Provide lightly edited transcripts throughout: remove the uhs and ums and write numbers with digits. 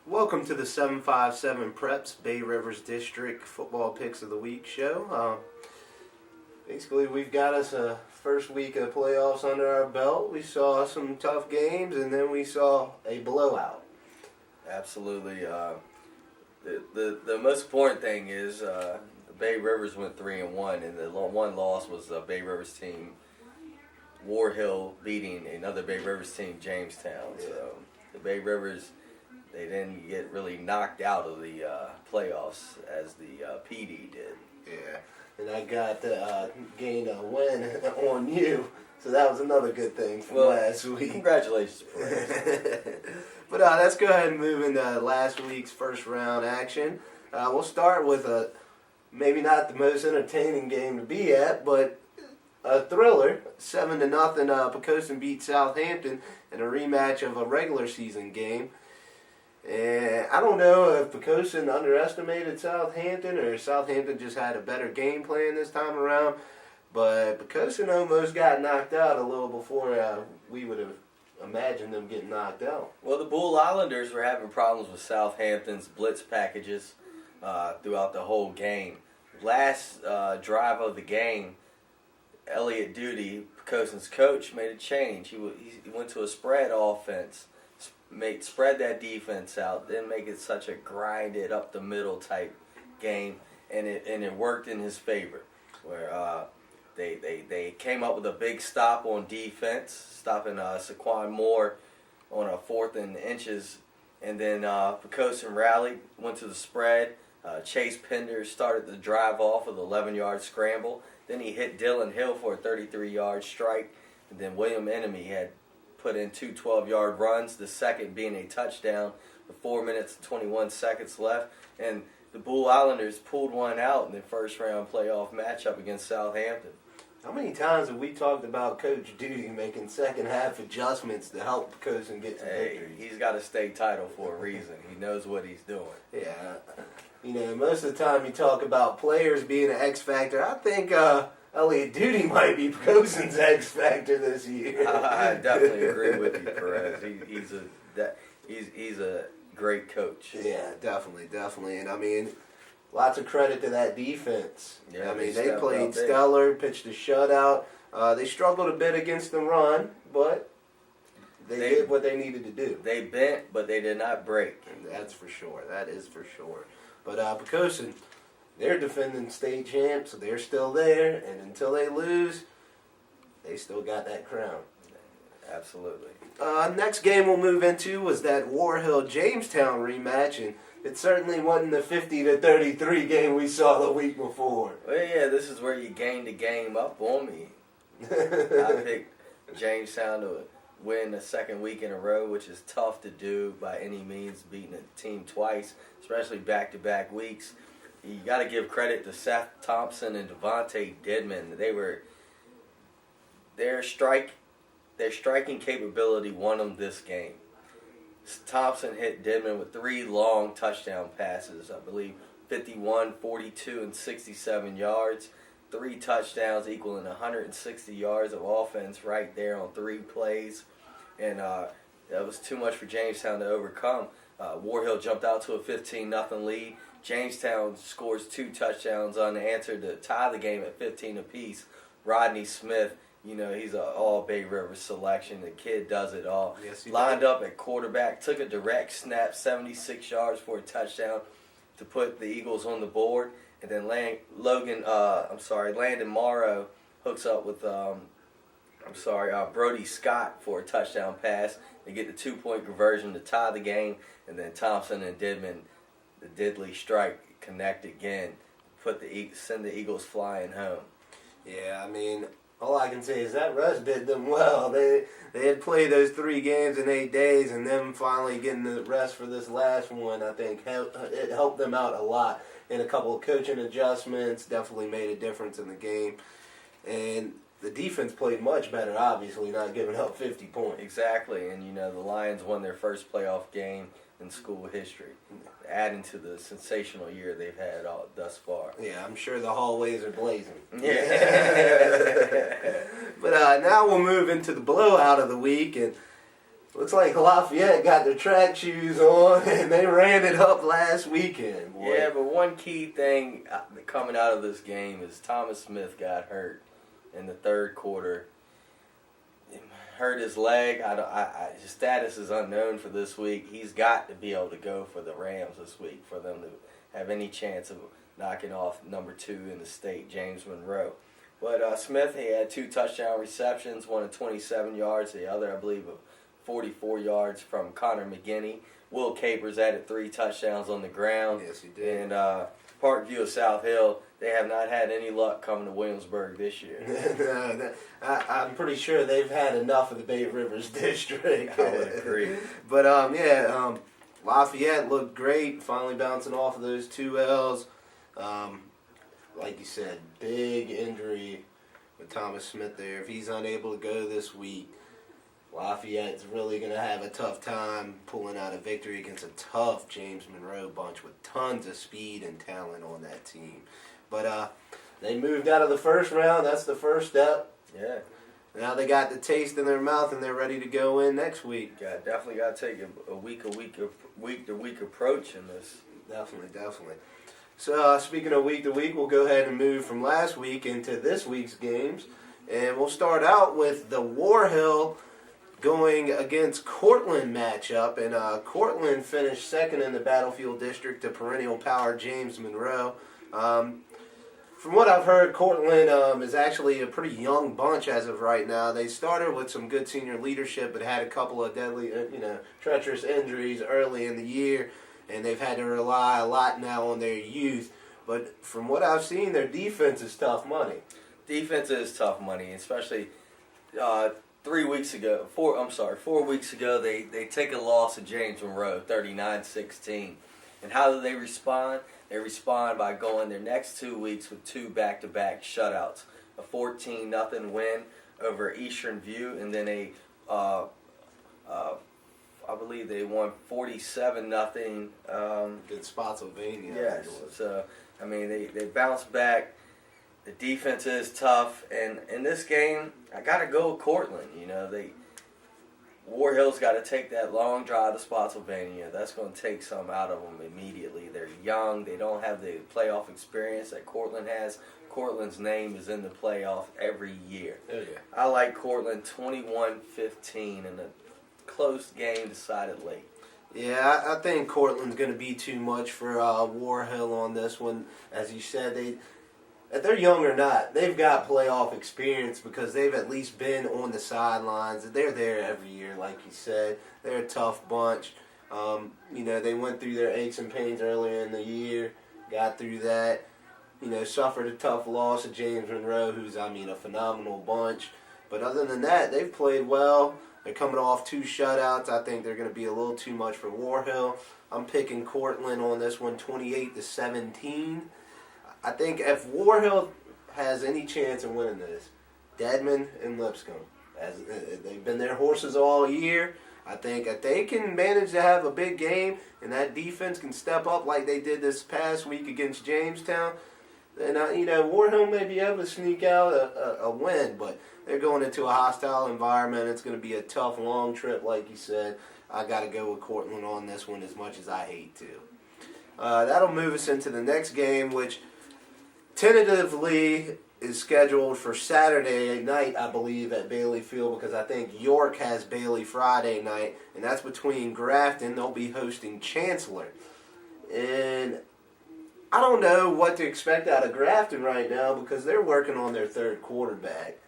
Welcome to the 757 Preps Bay Rivers District Football Picks of the Week show. Basically, we've got us a first week of playoffs under our belt. We saw some tough games, and then we saw a blowout. Absolutely. The most important thing is the Bay Rivers went 3-1, and the one loss was the Bay Rivers team, War Hill, beating another Bay Rivers team, Jamestown. Yeah. So the Bay Rivers, they didn't get really knocked out of the playoffs as the PD did. Yeah, and I got gained a win on you, so that was another good thing from last week. Congratulations, Perez. But let's go ahead and move into last week's first round action. We'll start with maybe not the most entertaining game to be at, but a thriller. 7-0. Poquoson beat Southampton in a rematch of a regular season game. And I don't know if Poquoson underestimated Southampton or Southampton just had a better game plan this time around. But Poquoson almost got knocked out a little before we would have imagined them getting knocked out. Well, the Bull Islanders were having problems with Southampton's blitz packages throughout the whole game. Last drive of the game, Elliot Duty, Poquoson's coach, made a change. He went to a spread offense, spread that defense out, then make it such a grinded up the middle type game, and it worked in his favor. Where they came up with a big stop on defense, stopping Saquon Moore on a 4th and inches, and then Poquoson rallied, went to the spread. Chase Pender started the drive off with an 11-yard scramble. Then he hit Dylan Hill for a 33-yard strike. And then William Enemy had put in two 12-yard runs, the second being a touchdown with 4 minutes and 21 seconds left. And the Bull Islanders pulled one out in the first-round playoff matchup against Southampton. How many times have we talked about Coach Duty making second-half adjustments to help Poquoson get to victory? He's got a state title for a reason. He knows what he's doing. Yeah. You know, most of the time you talk about players being an X factor. I think Elliot Duty might be Poquoson's X factor this year. I definitely agree with you, Perez. He's a great coach. Yeah, definitely. And I mean, lots of credit to that defense. Yeah, I mean, they played stellar, pitched a shutout. They struggled a bit against the run, but they did what they needed to do. They bent, but they did not break. And that's for sure. That is for sure. But Poquoson, they're defending state champs, so they're still there. And until they lose, they still got that crown. Absolutely. Next game we'll move into was that War Hill Jamestown rematch, and it certainly wasn't the 50-33 game we saw the week before. Well, yeah, this is where you gained the game up on me. I picked Jamestown to win the second week in a row, which is tough to do by any means, beating a team twice, especially back-to-back weeks. You got to give credit to Seth Thompson and Devontae Didman. Their striking capability won them this game. Thompson hit Didman with 3 long touchdown passes, I believe 51, 42, and 67 yards. 3 touchdowns equaling 160 yards of offense right there on 3 plays. And that was too much for Jamestown to overcome. War Hill jumped out to a 15-0 lead. Jamestown scores 2 touchdowns unanswered to tie the game at 15 apiece. Rodney Smith, you know, he's an all Bay River selection. The kid does it all. Yes, Lined up at quarterback, took a direct snap, 76 yards for a touchdown to put the Eagles on the board. And then Landon Morrow hooks up with Brody Scott for a touchdown pass. They get the 2-point conversion to tie the game, and then Thompson and Didman, the Diddley strike, connect again, send the Eagles flying home. Yeah, I mean, all I can say is that rush did them well. They had played those 3 games in 8 days, and them finally getting the rest for this last one, I think, it helped them out a lot. And a couple of coaching adjustments definitely made a difference in the game. And the defense played much better, obviously, not giving up 50 points. Exactly, and you know, the Lions won their first playoff game in school history, adding to the sensational year they've had thus far. Yeah, I'm sure the hallways are blazing. Yeah. But now we'll move into the blowout of the week, and Looks like Lafayette got their track shoes on, and they ran it up last weekend. Boy. Yeah, but one key thing coming out of this game is Thomas Smith got hurt in the third quarter. Hurt his leg. His status is unknown for this week. He's got to be able to go for the Rams this week for them to have any chance of knocking off number 2 in the state, James Monroe. But Smith, he had 2 touchdown receptions, one of 27 yards, the other, I believe, of 44 yards from Connor McGinney. Will Capers added 3 touchdowns on the ground. Yes, he did. And Parkview of South Hill, they have not had any luck coming to Williamsburg this year. No, I'm pretty sure they've had enough of the Bay Rivers District. I would agree. But, Lafayette looked great, finally bouncing off of those 2 L's. Like you said, big injury with Thomas Smith there. If he's unable to go this week, Lafayette's really going to have a tough time pulling out a victory against a tough James Monroe bunch with tons of speed and talent on that team. But they moved out of the first round. That's the first step. Yeah. Now they got the taste in their mouth and they're ready to go in next week. Definitely got to take a week to week approach in this. Definitely. So speaking of week to week, we'll go ahead and move from last week into this week's games. And we'll start out with the War Hill going against Courtland matchup, and Courtland finished second in the Battlefield District to perennial power James Monroe. From what I've heard, Courtland is actually a pretty young bunch as of right now. They started with some good senior leadership, but had a couple of deadly, treacherous injuries early in the year, and they've had to rely a lot now on their youth. But from what I've seen, their defense is tough money. Defense is tough money, especially 4 weeks ago, they take a loss to James Monroe, 39-16. And how do they respond? They respond by going their next 2 weeks with 2 back-to-back shutouts. A 14-0 win over Eastern View, and then I believe they won 47-0. Against Spotsylvania. Yes. So, they bounced back. The defense is tough, and in this game, I got to go with Courtland. War Hill's got to take that long drive to Spotsylvania. That's going to take some out of them immediately. They're young. They don't have the playoff experience that Courtland has. Courtland's name is in the playoff every year. Oh, yeah. I like Courtland 21-15 in a close game decided late. Yeah, I think Courtland's going to be too much for War Hill on this one. As you said, if they're young or not, they've got playoff experience because they've at least been on the sidelines. They're there every year, like you said. They're a tough bunch. They went through their aches and pains earlier in the year, got through that. Suffered a tough loss of James Monroe, who's, a phenomenal bunch. But other than that, they've played well. They're coming off 2 shutouts. I think they're going to be a little too much for War Hill. I'm picking Courtland on this one, 28-17. I think if War Hill has any chance in winning this, Dedman and Lipscomb, as they've been their horses all year, I think if they can manage to have a big game and that defense can step up like they did this past week against Jamestown, then War Hill may be able to sneak out a win. But they're going into a hostile environment. It's going to be a tough, long trip, like you said. I got to go with Courtland on this one, as much as I hate to. That'll move us into the next game, which tentatively is scheduled for Saturday night, I believe, at Bailey Field, because I think York has Bailey Friday night, and that's between Grafton. They'll be hosting Chancellor. And I don't know what to expect out of Grafton right now because they're working on their third quarterback.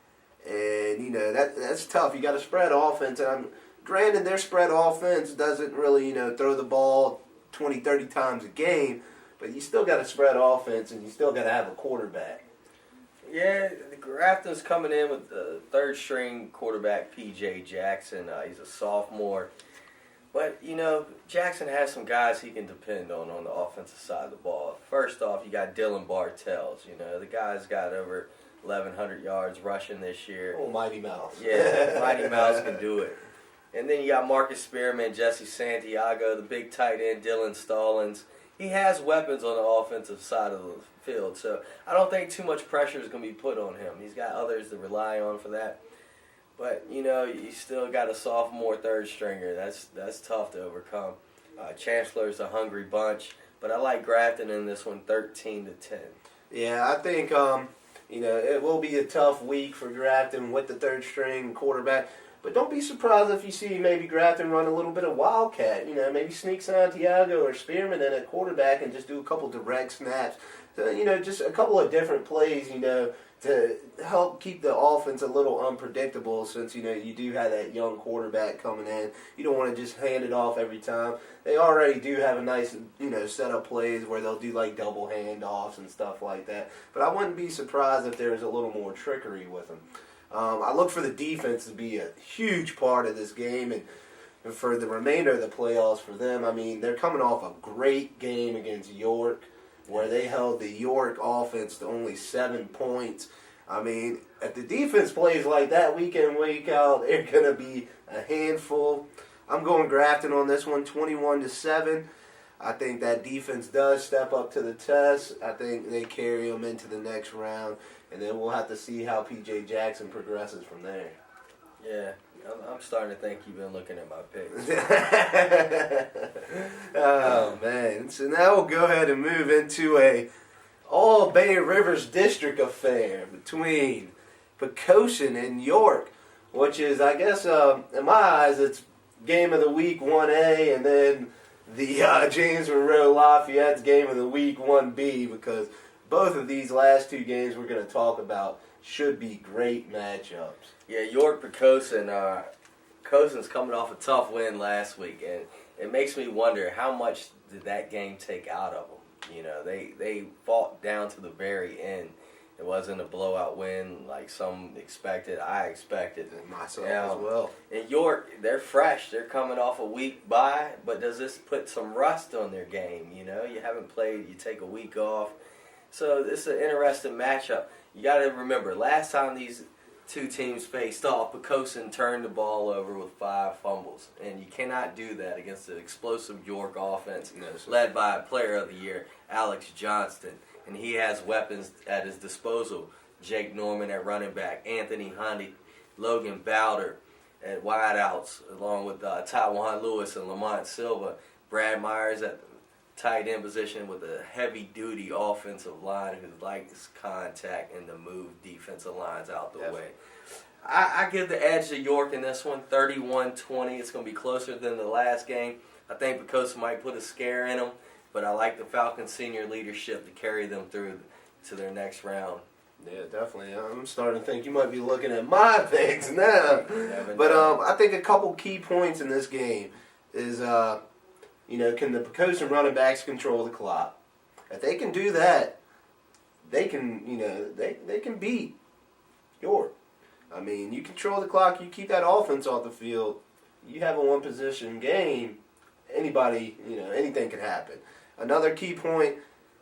And, that's tough. You got to spread offense. And granted, their spread offense doesn't really, throw the ball 20, 30 times a game, but you still got to spread offense, and you still got to have a quarterback. Yeah, the Grafton's coming in with the third-string quarterback, P.J. Jackson. He's a sophomore. But, Jackson has some guys he can depend on the offensive side of the ball. First off, you got Dylan Bartels. The guy's got over 1,100 yards rushing this year. Oh, Mighty Mouse. Yeah, Mighty Mouse can do it. And then you got Marcus Spearman, Jesse Santiago, the big tight end, Dylan Stallings. He has weapons on the offensive side of the field, so I don't think too much pressure is going to be put on him. He's got others to rely on for that. But, you still got a sophomore third stringer. That's tough to overcome. Chancellor's a hungry bunch. But I like Grafton in this one, 13-10. Yeah, I think it will be a tough week for Grafton with the third string quarterback. But don't be surprised if you see maybe Grafton run a little bit of wildcat. Maybe sneak Santiago or Spearman in at quarterback and just do a couple direct snaps. So, just a couple of different plays, to help keep the offense a little unpredictable since, you do have that young quarterback coming in. You don't want to just hand it off every time. They already do have a nice, set of plays where they'll do like double handoffs and stuff like that. But I wouldn't be surprised if there's a little more trickery with them. I look for the defense to be a huge part of this game and for the remainder of the playoffs for them. I mean, they're coming off a great game against York where they held the York offense to only 7 points. I mean, if the defense plays like that week in, week out, they're going to be a handful. I'm going Grafton on this one, 21-7. I think that defense does step up to the test. I think they carry them into the next round, and then we'll have to see how P.J. Jackson progresses from there. Yeah, I'm starting to think you've been looking at my picks. Oh, man. So now we'll go ahead and move into a all Bay Rivers District affair between Poquoson and York, which is, I guess, in my eyes, it's game of the week 1A, and then the James Monroe Lafayette's game of the week 1B, because both of these last two games we're going to talk about should be great matchups. Yeah, York Poquoson. Poquoson's coming off a tough win last week, and it makes me wonder how much did that game take out of them. They fought down to the very end. It wasn't a blowout win like some expected. I expected it. Myself as well. And York, they're fresh. They're coming off a week bye, but does this put some rust on their game? You haven't played. You take a week off. So this is an interesting matchup. You got to remember, last time these two teams faced off, Poquoson turned the ball over with 5 fumbles. And you cannot do that against the explosive York offense led by Player of the Year, Alex Johnston. And he has weapons at his disposal. Jake Norman at running back, Anthony Hundy, Logan Bowder at wideouts, along with Taiwan Lewis and Lamont Silva. Brad Myers at tight end position with a heavy-duty offensive line who likes contact and to move defensive lines out the way. I give the edge to York in this one, 31-20. It's going to be closer than the last game. I think Poquoson might put a scare in them, but I like the Falcons' senior leadership to carry them through to their next round. Yeah, definitely. I'm starting to think you might be looking at my picks now. But I think a couple key points in this game is, can the Poquoson running backs control the clock? If they can do that, they can, they can beat York. I mean, you control the clock, you keep that offense off the field, you have a one-position game, anybody, anything can happen. Another key point,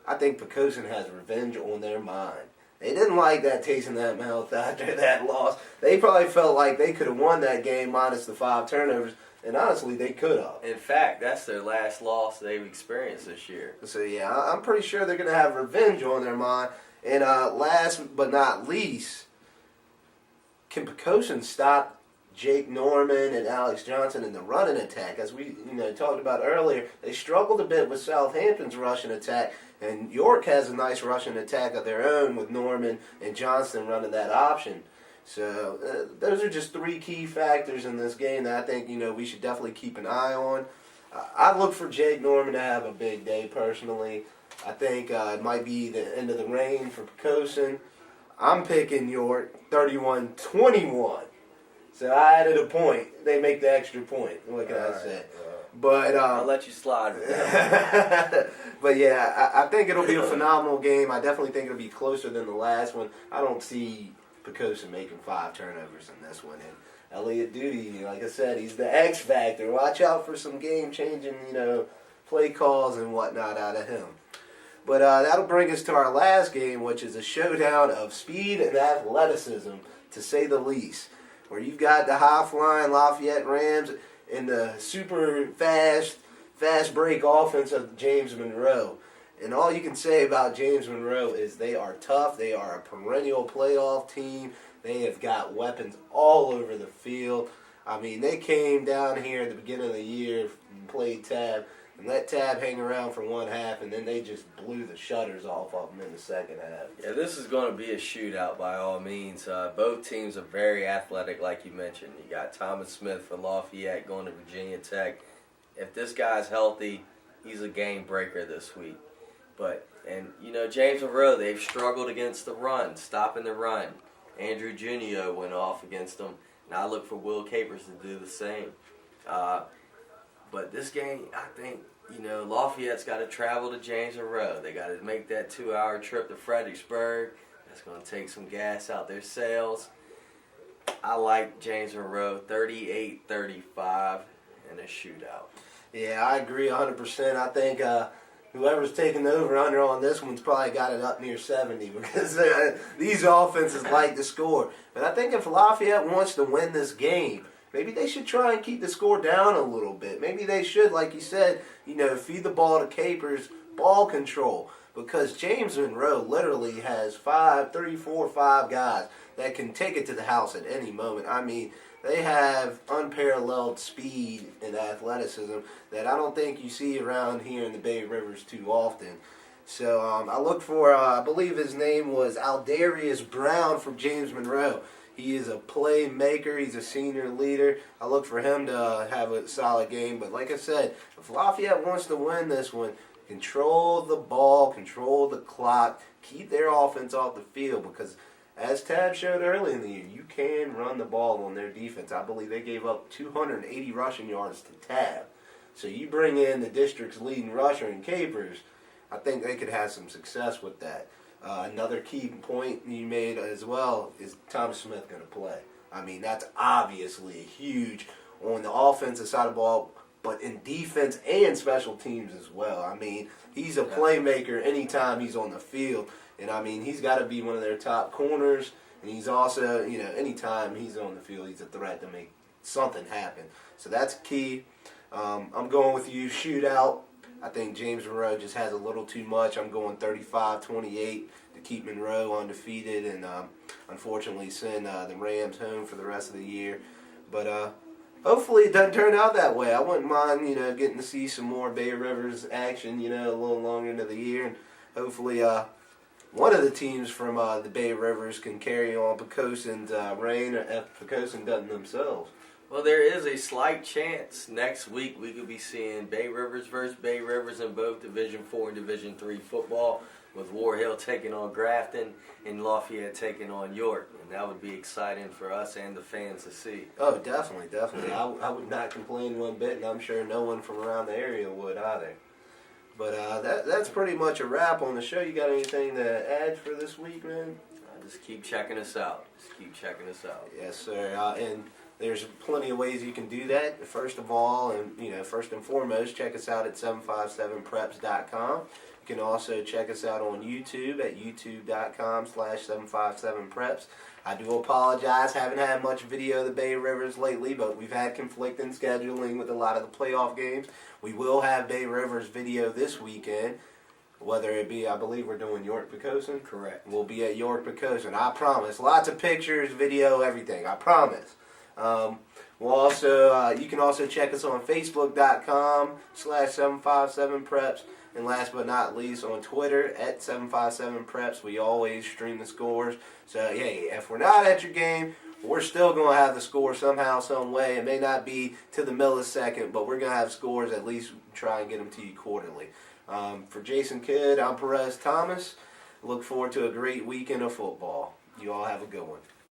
I think Poquoson has revenge on their mind. They didn't like that taste in that mouth after that loss. They probably felt like they could have won that game minus the 5 turnovers, and honestly, they could have. In fact, that's their last loss they've experienced this year. So, yeah, I'm pretty sure they're going to have revenge on their mind. And last but not least, can Poquoson stop Jake Norman and Alex Johnson in the running attack? As we talked about earlier, they struggled a bit with Southampton's rushing attack, and York has a nice rushing attack of their own with Norman and Johnston running that option. So those are just 3 key factors in this game that I think we should definitely keep an eye on. I look for Jake Norman to have a big day personally. I think it might be the end of the reign for Poquoson. I'm picking York 31-21. So I added a point. They make the extra point. What can I say? But I'll let you slide with that. But yeah, I think it'll be a phenomenal game. I definitely think it'll be closer than the last one. I don't see Poquoson making 5 turnovers in this one. And Elliott Duty, like I said, he's the X factor. Watch out for some game-changing, play calls and whatnot out of him. But that'll bring us to our last game, which is a showdown of speed and athleticism, to say the least. Where you've got the high-flying Lafayette Rams and the super fast break offense of James Monroe. And all you can say about James Monroe is they are tough. They are a perennial playoff team. They have got weapons all over the field. I mean, they came down here at the beginning of the year and played Tab and let Tab hang around for one half, and then they just blew the shutters off of them in the second half. Yeah, this is going to be a shootout by all means. Both teams are very athletic, like you mentioned. You got Thomas Smith for Lafayette going to Virginia Tech. If this guy's healthy, he's a game breaker this week. James Monroe, they've struggled against the run, stopping the run. Andrew Junio went off against them, and I look for Will Capers to do the same. But this game, I think, Lafayette's got to travel to James Monroe. They got to make that 2-hour trip to Fredericksburg. That's going to take some gas out their sails. I like James Monroe 38-35 in a shootout. Yeah, I agree 100%. I think whoever's taking the over-under on this one's probably got it up near 70 because these offenses like to score. But I think if Lafayette wants to win this game, maybe they should try and keep the score down a little bit. Maybe they should, like you said, feed the ball to Capers, ball control. Because James Monroe literally has 3, 4, 5 guys that can take it to the house at any moment. I mean, they have unparalleled speed and athleticism that I don't think you see around here in the Bay Rivers too often. So I look for, I believe his name was Aldarius Brown from James Monroe. He is a playmaker. He's a senior leader. I look for him to have a solid game. But like I said, if Lafayette wants to win this one, control the ball, control the clock, keep their offense off the field because as Tab showed early in the year, you can run the ball on their defense. I believe they gave up 280 rushing yards to Tab. So you bring in the district's leading rusher in Capers, I think they could have some success with that. Another key point you made as well is Thomas Smith going to play. I mean, that's obviously huge on the offensive side of the ball, but in defense and special teams as well. I mean, he's a playmaker anytime he's on the field. And, I mean, he's got to be one of their top corners. And he's also, anytime he's on the field, he's a threat to make something happen. So that's key. I'm going with you, shootout. I think James Monroe just has a little too much. I'm going 35-28 to keep Monroe undefeated and unfortunately send the Rams home for the rest of the year. But hopefully it doesn't turn out that way. I wouldn't mind, getting to see some more Bay Rivers action, a little longer into the year. And hopefully one of the teams from the Bay Rivers can carry on Pecoson's reign if Pecoson doesn't themselves. Well, there is a slight chance next week we could be seeing Bay Rivers versus Bay Rivers in both Division 4 and Division 3 football, with War Hill taking on Grafton and Lafayette taking on York. And that would be exciting for us and the fans to see. Oh, definitely. I would not complain one bit, and I'm sure no one from around the area would either. But that's pretty much a wrap on the show. You got anything to add for this week, man? Just keep checking us out. Yes, sir. And there's plenty of ways you can do that. First of all, and first and foremost, check us out at 757preps.com. You can also check us out on YouTube at youtube.com/757preps. I do apologize, haven't had much video of the Bay Rivers lately, but we've had conflicting scheduling with a lot of the playoff games. We will have Bay Rivers video this weekend, whether it be, I believe we're doing York Pecoson. Correct. We'll be at York Pecoson. I promise. Lots of pictures, video, everything. I promise. You can also check us on Facebook.com/757preps. And last but not least, on Twitter at 757preps. We always stream the scores. So, hey, if we're not at your game, we're still going to have the score somehow, some way. It may not be to the millisecond, but we're going to have scores, at least try and get them to you quarterly. For Jason Kidd, I'm Perez Thomas. Look forward to a great weekend of football. You all have a good one.